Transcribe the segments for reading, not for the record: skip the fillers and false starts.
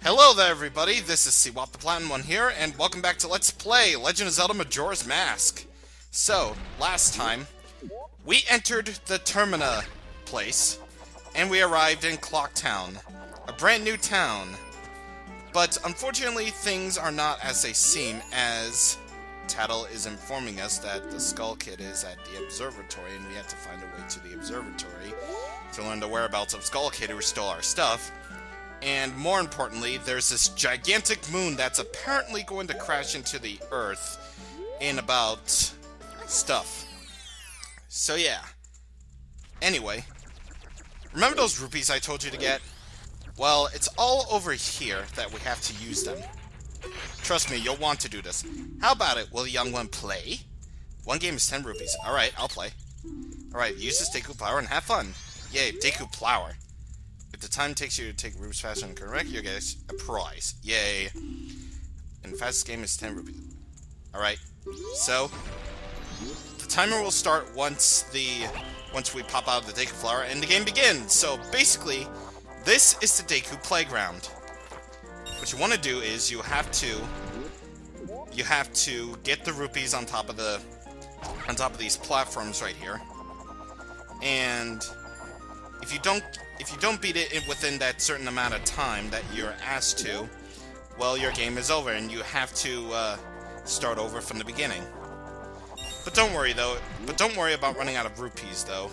Hello there, everybody. This is Seawap the Platinum One here, and welcome back to Let's Play Legend of Zelda Majora's Mask. So, last time, we entered the Termina place, and we arrived in Clock Town, a brand new town. But unfortunately, things are not as they seem, as Tattle is informing us that the Skull Kid is at the observatory, and we have to find a way to the observatory to learn the whereabouts of Skull Kid, who stole our stuff. And more importantly, there's this gigantic moon that's apparently going to crash into the Earth in about stuff. So yeah. Anyway, remember those rupees I told you to get? Well, it's all over here that we have to use them. Trust me, you'll want to do this. How about it? Will the young one play? One game is 10 rupees. Alright, I'll play. Alright, use this Deku Flower and have fun. Yay, Deku Flower. If the time takes you to take rupees faster than correct, you get a prize. Yay. And the fastest game is 10 rupees. Alright, so the timer will start once we pop out of the Deku Flower and the game begins. So basically, this is the Deku Playground. What you want to do is you have to get the rupees on top of these platforms right here. And if you don't beat it within that certain amount of time that you're asked to, well, your game is over and you have to start over from the beginning. But don't worry though. But don't worry about running out of rupees though,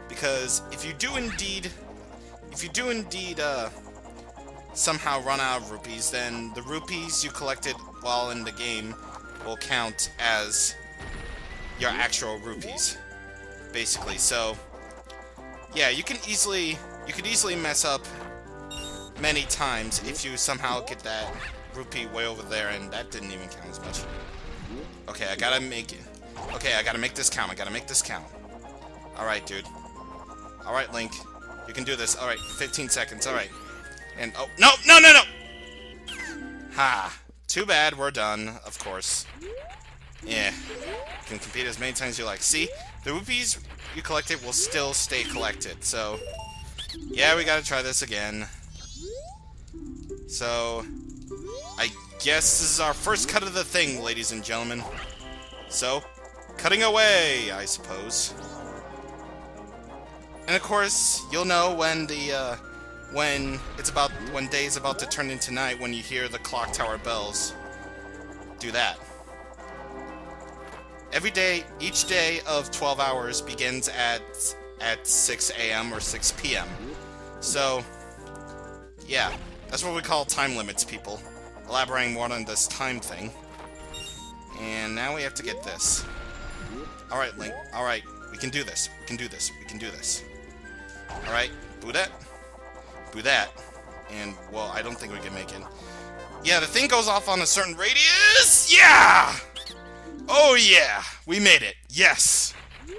because if you do indeed somehow run out of rupees, then the rupees you collected while in the game will count as your actual rupees, basically. So yeah, you could easily mess up many times if you somehow get that rupee way over there, and that didn't even count as much. Okay, I gotta make this count. Alright, dude. Alright, Link. You can do this. Alright, 15 seconds. Alright. And, oh, no! Ha! Too bad, we're done, of course. Yeah. You can compete as many times as you like. See? The rupees you collected will still stay collected, so yeah, we gotta try this again. So I guess this is our first cut of the thing, ladies and gentlemen. So, cutting away, I suppose. And of course, you'll know when when day is about to turn into night when you hear the clock tower bells. Do that. Every day, each day of 12 hours begins at 6 a.m. or 6 p.m. So, yeah, that's what we call time limits, people. Elaborating more on this time thing. And now we have to get this. Alright, Link. Alright, we can do this. Alright, boo that. And, well, I don't think we can make it. Yeah, the thing goes off on a certain radius! Yeah! Oh yeah! We made it! Yes!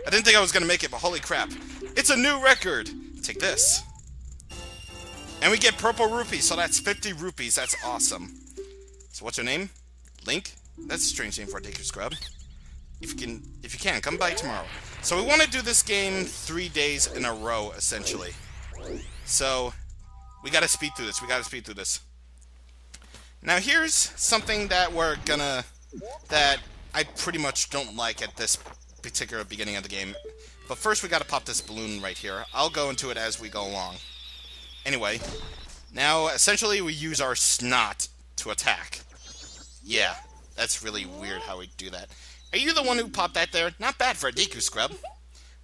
I didn't think I was gonna make it, but holy crap. It's a new record! Take this. And we get purple rupees, so that's 50 rupees. That's awesome. So what's your name? Link? That's a strange name for a Deku Scrub. If you can, come by tomorrow. So we want to do this game 3 days in a row, essentially. So, we gotta speed through this. Now here's something that I pretty much don't like at this particular beginning of the game. But first we gotta pop this balloon right here. I'll go into it as we go along. Anyway, now essentially we use our snot to attack. Yeah, that's really weird how we do that. Are you the one who popped that there? Not bad for a Deku Scrub.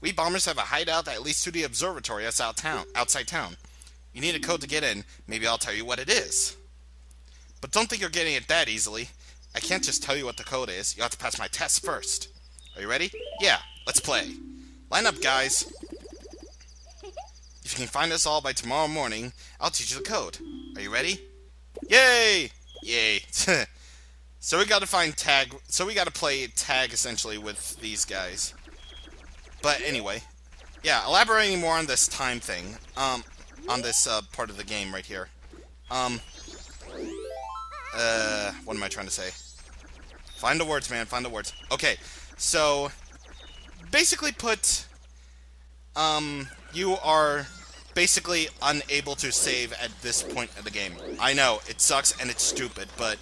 We bombers have a hideout that leads to the observatory outside town. You need a code to get in. Maybe I'll tell you what it is. But don't think you're getting it that easily. I can't just tell you what the code is. You have to pass my test first. Are you ready? Yeah, let's play. Line up, guys. If you can find us all by tomorrow morning, I'll teach you the code. Are you ready? Yay! Yay. So we gotta play tag essentially with these guys. But anyway, yeah, elaborating more on this time thing, on this part of the game right here. What am I trying to say? Find the words, man, find the words. Okay, so basically put, you are basically unable to save at this point of the game. I know, it sucks and it's stupid, but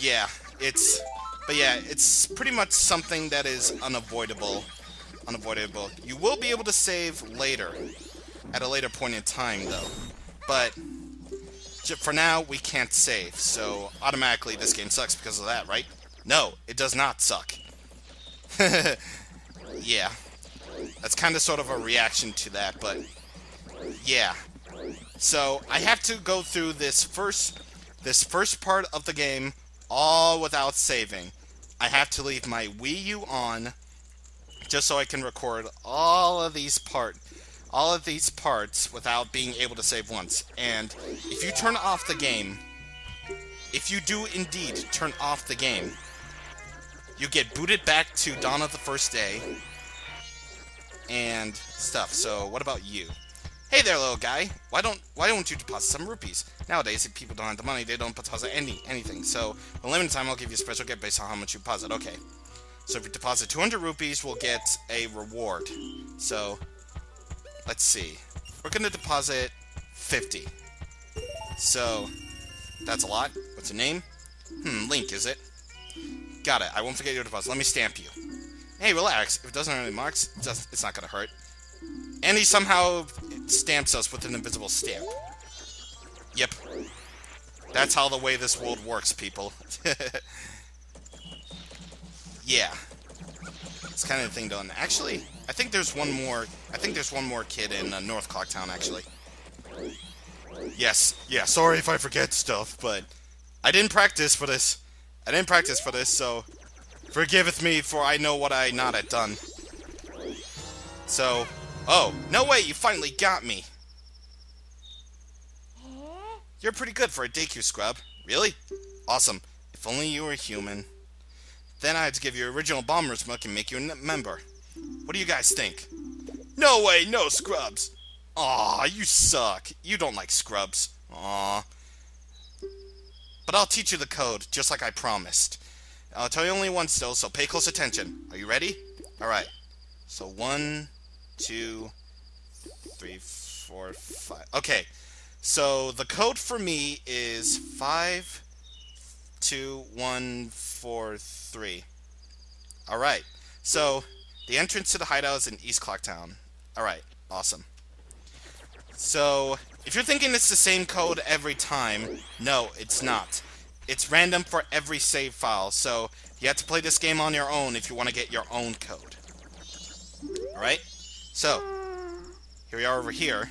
yeah, it's pretty much something that is unavoidable. You will be able to save later, at a later point in time, though. But for now, we can't save, so automatically this game sucks because of that, right? No, it does not suck. Yeah, that's kind of sort of a reaction to that, but yeah. So I have to go through this first part of the game all without saving. I have to leave my Wii U on just so I can record all of these parts without being able to save once. And if you turn off the game, if you do indeed turn off the game, you get booted back to Dawn of the First Day and stuff. So what about you? Hey there, little guy. Why don't you deposit some rupees? Nowadays, if people don't have the money, they don't deposit anything. So, for limited time, I'll give you a special gift based on how much you deposit. Okay. So if you deposit 200 rupees, we'll get a reward. So, let's see. We're gonna deposit 50. So, that's a lot. What's your name? Link, is it? Got it. I won't forget your deposit. Let me stamp you. Hey, relax. If it doesn't have any marks, it's not gonna hurt. And he somehow stamps us with an invisible stamp. Yep. That's how the way this world works, people. Yeah. It's kind of the thing done. Actually, I think there's one more kid in North Clocktown, actually. Yes. Yeah, sorry if I forget stuff, but I didn't practice for this. So forgiveth me, for I know what I not had done. So, oh, no way, you finally got me. You're pretty good for a DQ scrub. Really? Awesome. If only you were human. Then I had to give you original bomber's milk and make you a member. What do you guys think? No way, no scrubs. Aw, you suck. You don't like scrubs. Aw. But I'll teach you the code, just like I promised. I'll tell you only once though, so pay close attention. Are you ready? Alright. So 1, 2, 3, 4, 5. Okay. So the code for me is 52143. Alright. So the entrance to the hideout is in East Clocktown. Alright, awesome. So if you're thinking it's the same code every time, no, it's not. It's random for every save file, so you have to play this game on your own if you want to get your own code. Alright? So, here we are over here.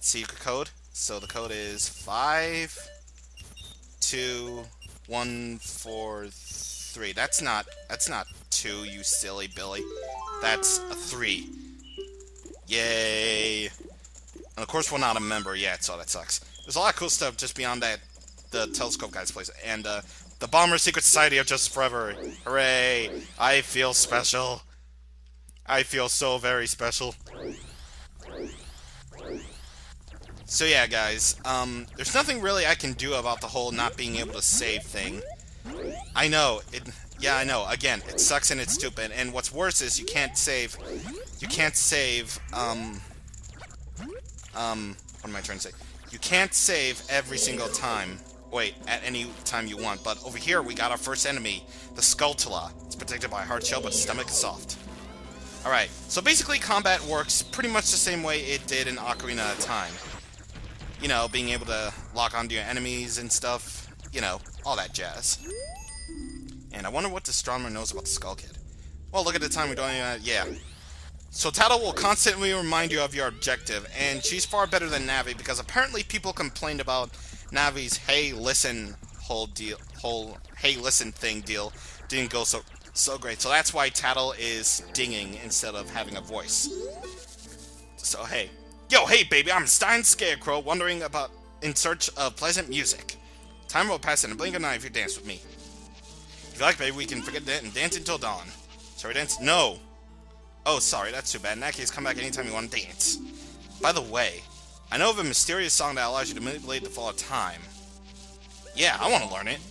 Secret code. So the code is 52143. That's not 2, you silly Billy. That's a 3. Yay! And of course we're not a member yet, so that sucks. There's a lot of cool stuff just beyond that, the telescope guy's place. And the Bomber Secret Society of Justice Forever. Hooray! I feel special. I feel so very special. So yeah, guys, there's nothing really I can do about the whole not being able to save thing. I know, I know, again, it sucks and it's stupid, and what's worse is you can't save, what am I trying to say? You can't save every single time, wait, at any time you want, but over here we got our first enemy, the Skulltula. It's protected by a hard shell, but its stomach is soft. Alright, so basically combat works pretty much the same way it did in Ocarina of Time. You know, being able to lock onto your enemies and stuff. You know, all that jazz. And I wonder what the astronomer knows about the Skull Kid. Well, look at the time we're doing that. Yeah. So Tattle will constantly remind you of your objective, and she's far better than Navi because apparently people complained about Navi's hey listen thing deal didn't go so great. So that's why Tattle is dinging instead of having a voice. So hey. Yo, hey baby, I'm Stein Scarecrow, wandering about in search of pleasant music. Time will pass in a blink of an eye if you dance with me. If you like, baby, we can forget that and dance until dawn. Shall we dance? No. Oh, sorry, that's too bad. In that case, come back anytime you want to dance. By the way, I know of a mysterious song that allows you to manipulate the flow of time. Yeah, I want to learn it.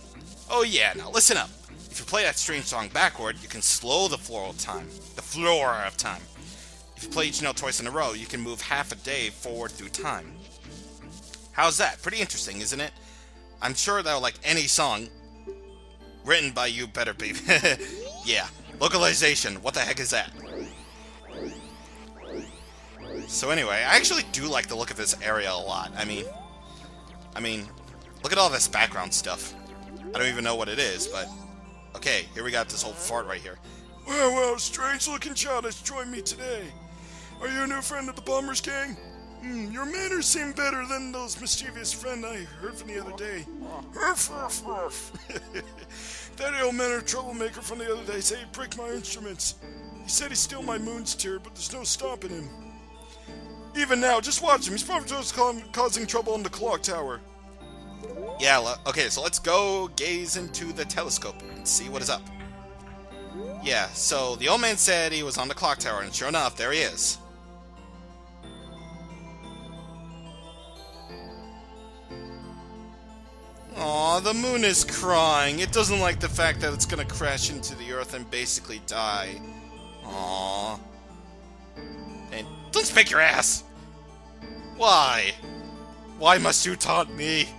Oh yeah, now listen up. If you play that strange song backward, you can slow the flow of time. The floor of time. If you play each note twice in a row, you can move half a day forward through time. How's that? Pretty interesting, isn't it? I'm sure that, like any song written by you better be. Yeah. Localization. What the heck is that? So anyway, I actually do like the look of this area a lot. I mean, look at all this background stuff. I don't even know what it is, but... Okay, here we got this whole fart right here. Well, strange-looking child has joined me today. Are you a new friend of the Bombers gang? Your manners seem better than those mischievous friend I heard from the other day. Ruff, ruff, ruff. That ill-mannered troublemaker from the other day said he'd break my instruments. He said he'd steal my moon's tear, but there's no stopping him. Even now, just watch him. He's probably just causing trouble on the clock tower. Yeah, okay, so let's go gaze into the telescope and see what is up. Yeah, so the old man said he was on the clock tower, and sure enough, there he is. Aw, the moon is crying. It doesn't like the fact that it's gonna crash into the earth and basically die. Aww. And don't spank your ass! Why? Why must you taunt me?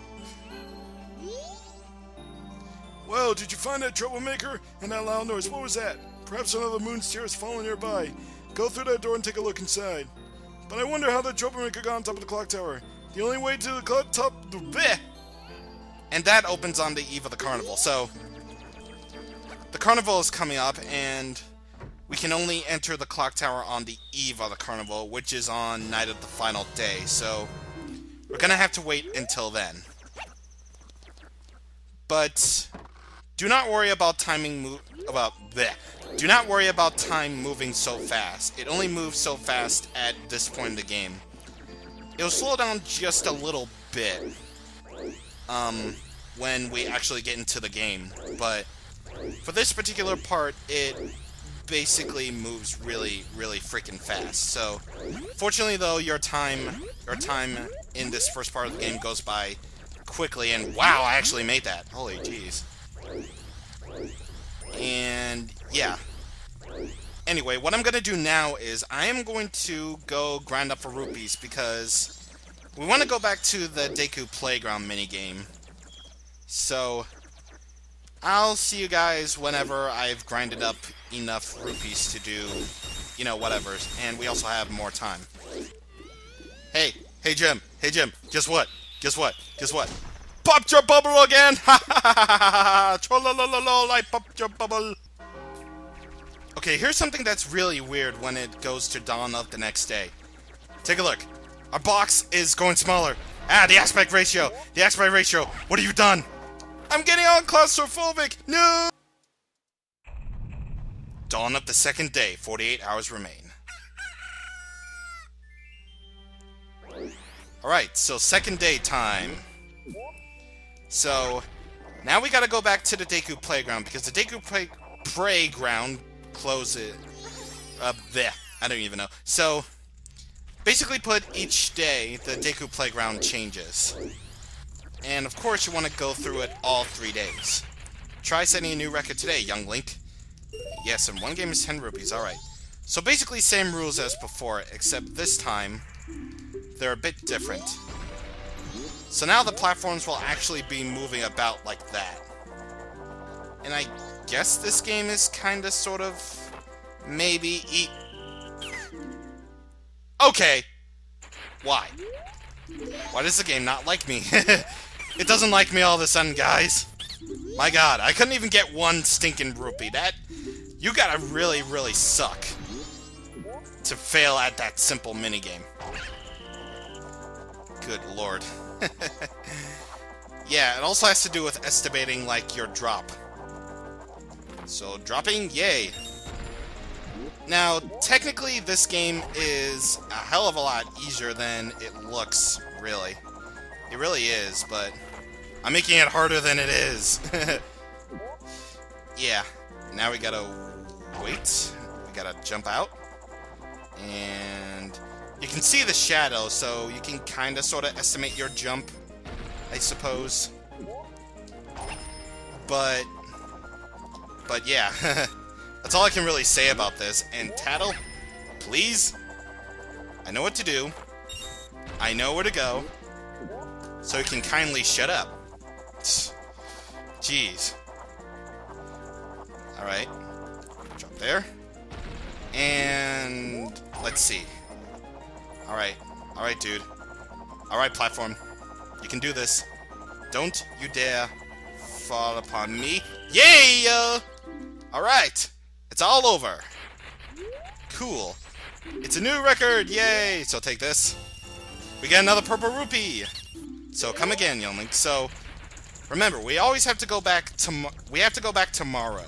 Well, did you find that troublemaker? And that loud noise, what was that? Perhaps another moon's tear has fallen nearby. Go through that door and take a look inside. But I wonder how that troublemaker got on top of the clock tower. The only way to the clock top... Bleh! And that opens on the eve of the carnival, so... The carnival is coming up, and... we can only enter the clock tower on the eve of the carnival, which is on night of the final day, so... we're gonna have to wait until then. But... do not worry about do not worry about time moving so fast. It only moves so fast at this point in the game. It'll slow down just a little bit. When we actually get into the game, but for this particular part, it basically moves really, really freaking fast. So, fortunately though, your time in this first part of the game goes by quickly, and wow, I actually made that. Holy jeez. And, yeah. Anyway, what I'm gonna do now is, I am going to go grind up for rupees, because we want to go back to the Deku Playground minigame. So, I'll see you guys whenever I've grinded up enough rupees to do, you know, whatever. And we also have more time. Hey Jim, guess what? Popped your bubble again! Ha ha ha ha ha! Trollololol, I popped your bubble! Okay, here's something that's really weird when it goes to dawn of the next day. Take a look. Our box is going smaller. Ah, the aspect ratio! What have you done? I'm getting all claustrophobic! No! Dawn of the second day. 48 hours remain. Alright, so second day time. So, now we gotta go back to the Deku Playground, because the Deku Playground closes... there. I don't even know. So, basically put each day, the Deku Playground changes. And of course you want to go through it all 3 days. Try setting a new record today, young Link. Yes, and one game is 10 rupees, alright. So basically same rules as before, except this time, they're a bit different. So now the platforms will actually be moving about like that. And I guess this game is kinda sort of... maybe okay! Why? Why does the game not like me? It doesn't like me all of a sudden, guys. My god, I couldn't even get one stinking rupee. You gotta really, really suck to fail at that simple minigame. Good lord. Yeah, it also has to do with estimating, like, your drop. So, dropping, yay. Now, technically, this game is a hell of a lot easier than it looks, really. It really is, but I'm making it harder than it is. Yeah, now we gotta wait. We gotta jump out. And you can see the shadow, so you can kinda sorta estimate your jump, I suppose. But yeah, that's all I can really say about this. And Tattle, please, I know what to do. I know where to go. So you can kindly shut up. Jeez. Alright. Drop there. And let's see. Alright. Alright, dude. Alright, platform. You can do this. Don't you dare fall upon me. Yeah! Alright. It's all over. Cool. It's a new record! Yay! So take this. We get another purple rupee! So come again, youngling. So, remember, we always have to go back tomorrow,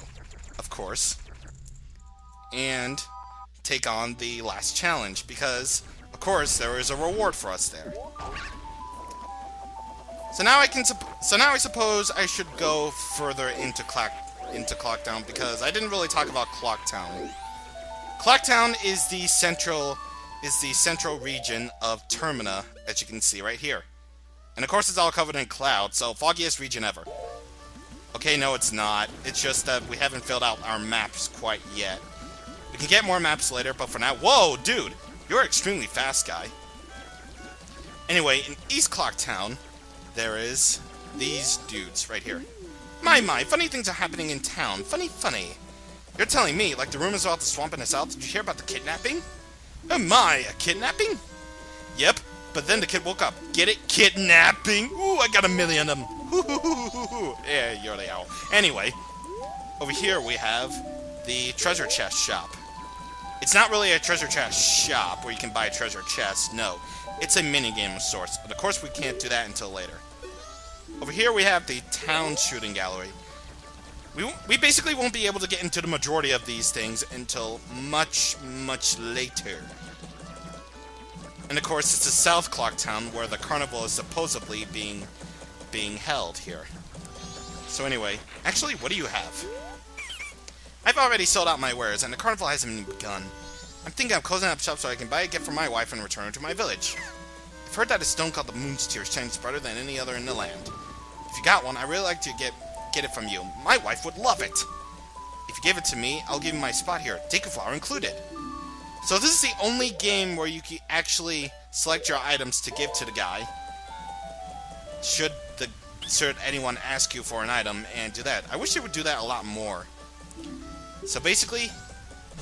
of course. And take on the last challenge, because, of course, there is a reward for us there. So now I suppose I should go further into Clocktown, because I didn't really talk about Clocktown. Clocktown is the central region of Termina, as you can see right here. And of course it's all covered in clouds, so foggiest region ever. Okay, no it's not. It's just that we haven't filled out our maps quite yet. We can get more maps later, but for now... Whoa, dude! You're extremely fast, guy. Anyway, in East Clocktown, there is these dudes right here. My, funny things are happening in town. Funny. You're telling me, like the rumors about the swamp in the south, did you hear about the kidnapping? Oh my, a kidnapping? Yep, but then the kid woke up. Get it? Kidnapping? Ooh, I got a million of them. Yeah, you're the owl. Anyway, over here we have the treasure chest shop. It's not really a treasure chest shop where you can buy a treasure chest, no. It's a minigame of sorts, but of course we can't do that until later. Over here we have the town shooting gallery. We basically won't be able to get into the majority of these things until much later. And of course it's the South Clocktown where the carnival is supposedly being held here. So anyway, actually what do you have? I've already sold out my wares and the carnival hasn't even begun. I'm thinking of closing up shop so I can buy a gift for my wife and return her to my village. I've heard that a stone called the Moon's Tear shines brighter than any other in the land. If you got one, I'd really like to get it from you. My wife would love it. If you give it to me, I'll give you my spot here, Deku Flower included. So this is the only game where you can actually select your items to give to the guy. Should anyone ask you for an item and do that. I wish they would do that a lot more. So basically,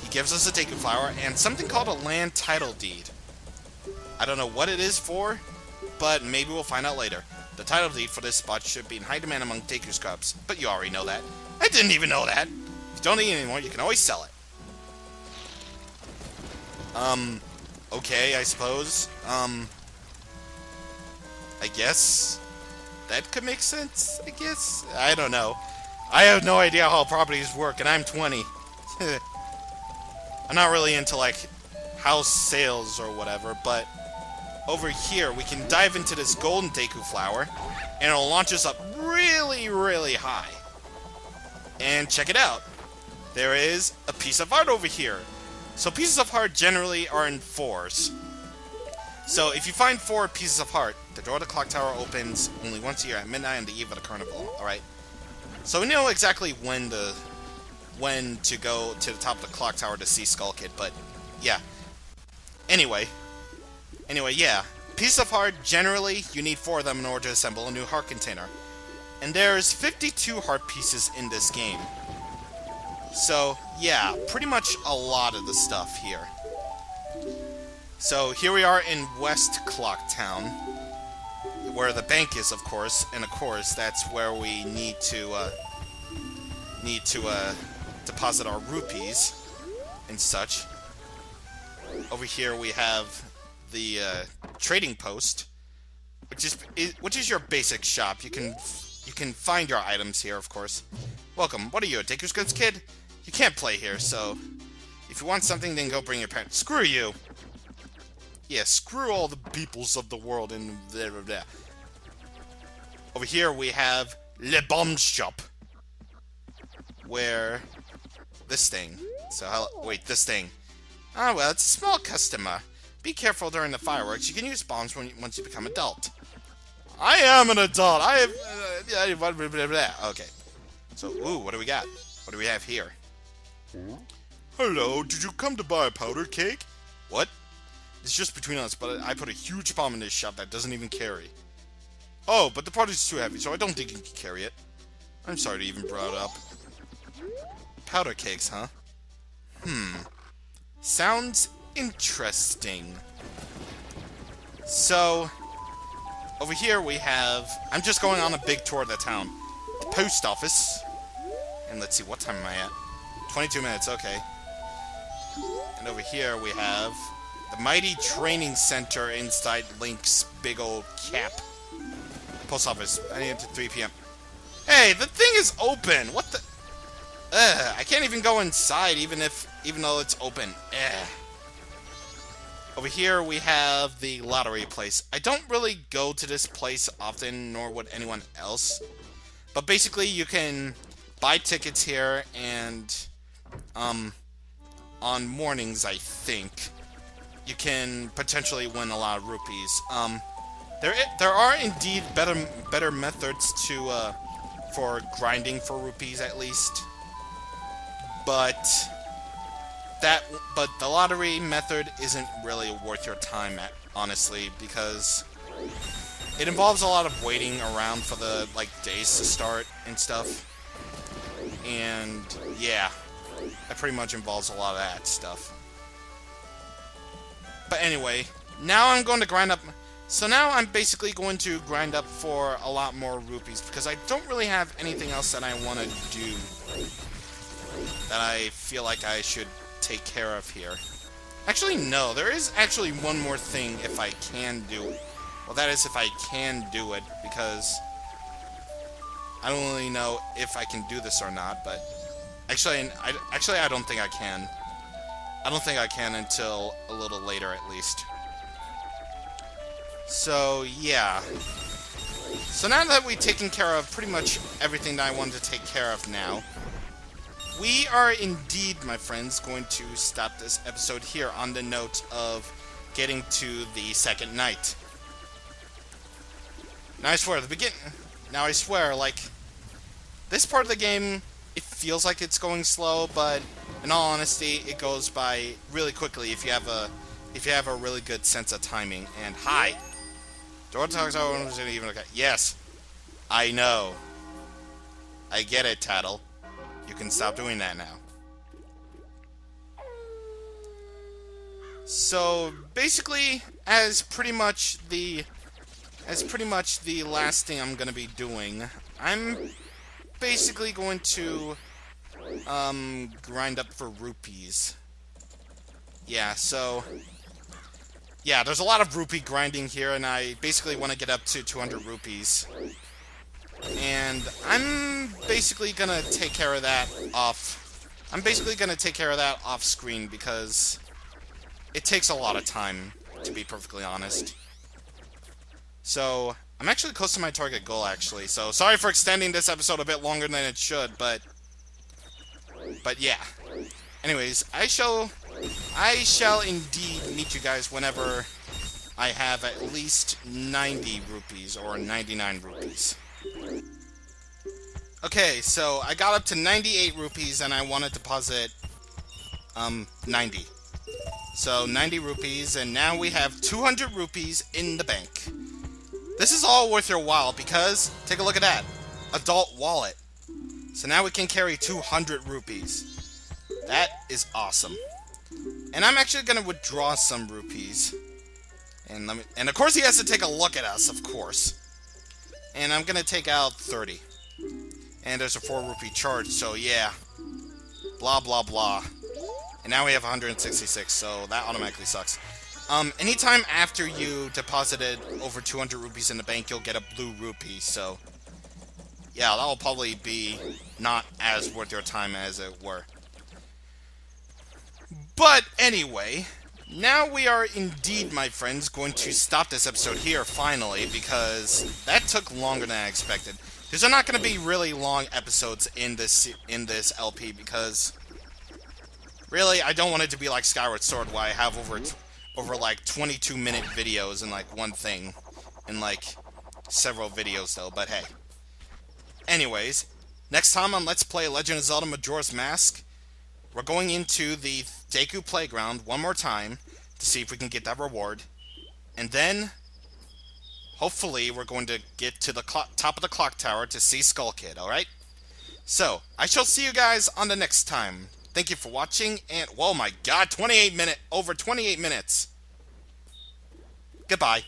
he gives us a Deku Flower and something called a land title deed. I don't know what it is for, but maybe we'll find out later. The title deed for this spot should be in high demand among Deku Scrubs, but you already know that. I didn't even know that! If you don't need it anymore, you can always sell it. Okay, I suppose. I guess that could make sense, I guess? I don't know. I have no idea how properties work, and I'm 20. I'm not really into, like, house sales or whatever, but over here, we can dive into this golden Deku Flower, and it'll launch us up really high. And check it out. There is a piece of art over here. So pieces of heart generally are in 4s. So if you find 4 pieces of heart, the door to the clock tower opens only once a year at midnight on the eve of the carnival, alright? So we know exactly when to go to the top of the clock tower to see Skull Kid, but yeah. Anyway, yeah. Pieces of heart, generally, you need 4 of them in order to assemble a new heart container. And there's 52 heart pieces in this game. So, yeah, pretty much a lot of the stuff here. So, here we are in West Clocktown, where the bank is, of course, and of course, that's where we need to deposit our rupees and such. Over here we have the trading post, which is your basic shop. You can find your items here, of course. Welcome. What are you, a Deku's Goods kid? You can't play here, so if you want something, then go bring your parents. Screw you. Yeah, screw all the peoples of the world and blah blah blah. Over here we have Le Bomb Shop, where this thing. This thing. Ah, well, it's a small customer. Be careful during the fireworks. You can use bombs once you become adult. I am an adult. I have... blah, blah, blah, blah. Okay. So, ooh, what do we got? What do we have here? Hello, did you come to buy a powder cake? What? It's just between us, but I put a huge bomb in this shop that doesn't even carry. Oh, but the party's too heavy, so I don't think you can carry it. I'm sorry to even brought it up. Powder cakes, huh? Sounds interesting. So, over here we have... I'm just going on a big tour of the town. The post office. And let's see, what time am I at? 22 minutes, okay. And over here we have the mighty training center inside Link's big old cap. Post office. I need it to 3 p.m. Hey, the thing is open! What the... I can't even go inside even though it's open. Over here we have the lottery place. I don't really go to this place often, nor would anyone else. But basically you can buy tickets here and on mornings, I think, you can potentially win a lot of rupees. There are indeed better methods to for grinding for rupees at least. But the lottery method isn't really worth your time, honestly, because it involves a lot of waiting around for the days to start and stuff. And yeah, that pretty much involves a lot of that stuff. But anyway, now I'm going to grind up. So now I'm basically going to grind up for a lot more rupees because I don't really have anything else that I want to do that I feel like I should take care of here. Actually, no. There is actually one more thing if I can do it. Well, that is if I can do it, because I don't really know if I can do this or not, but actually, I don't think I can. I don't think I can until a little later, at least. So, yeah. So now that we've taken care of pretty much everything that I wanted to take care of now, we are indeed, my friends, going to stop this episode here on the note of getting to the second night. Now I swear, this part of the game, it feels like it's going slow, but in all honesty, it goes by really quickly if you have a really good sense of timing. And hi, Dora talks isn't even okay. Yes, I know. I get it, Tattle. You can stop doing that now. So basically, as pretty much the last thing I'm gonna be doing, I'm basically going to grind up for rupees. Yeah, so yeah, there's a lot of rupee grinding here, and I basically want to get up to 200 rupees. And I'm basically gonna take care of that off. I'm basically gonna take care of that off screen because it takes a lot of time, to be perfectly honest. So I'm actually close to my target goal, actually. So sorry for extending this episode a bit longer than it should, but yeah. Anyways, I shall indeed meet you guys whenever I have at least 90 rupees or 99 rupees. Okay, so I got up to 98 rupees and I want to deposit 90. So 90 rupees, and now we have 200 rupees in the bank. This is all worth your while because, take a look at that, adult wallet. So now we can carry 200 rupees. That is awesome. And I'm actually going to withdraw some rupees. And of course he has to take a look at us, of course. And I'm going to take out 30. And there's a 4 rupee charge, so yeah. Blah, blah, blah. And now we have 166, so that automatically sucks. Anytime after you deposited over 200 rupees in the bank, you'll get a blue rupee, so yeah, that'll probably be not as worth your time as it were. But anyway, now we are indeed, my friends, going to stop this episode here, finally, because that took longer than I expected. These are not going to be really long episodes in this LP, because really, I don't want it to be like Skyward Sword, where I have over like 22-minute videos in like one thing, in like several videos though, but hey. Anyways, next time on Let's Play Legend of Zelda Majora's Mask, we're going into the Deku Playground one more time to see if we can get that reward. And then, hopefully, we're going to get to the top of the clock tower to see Skull Kid, alright? So, I shall see you guys on the next time. Thank you for watching, and, oh my god, over 28 minutes. Goodbye.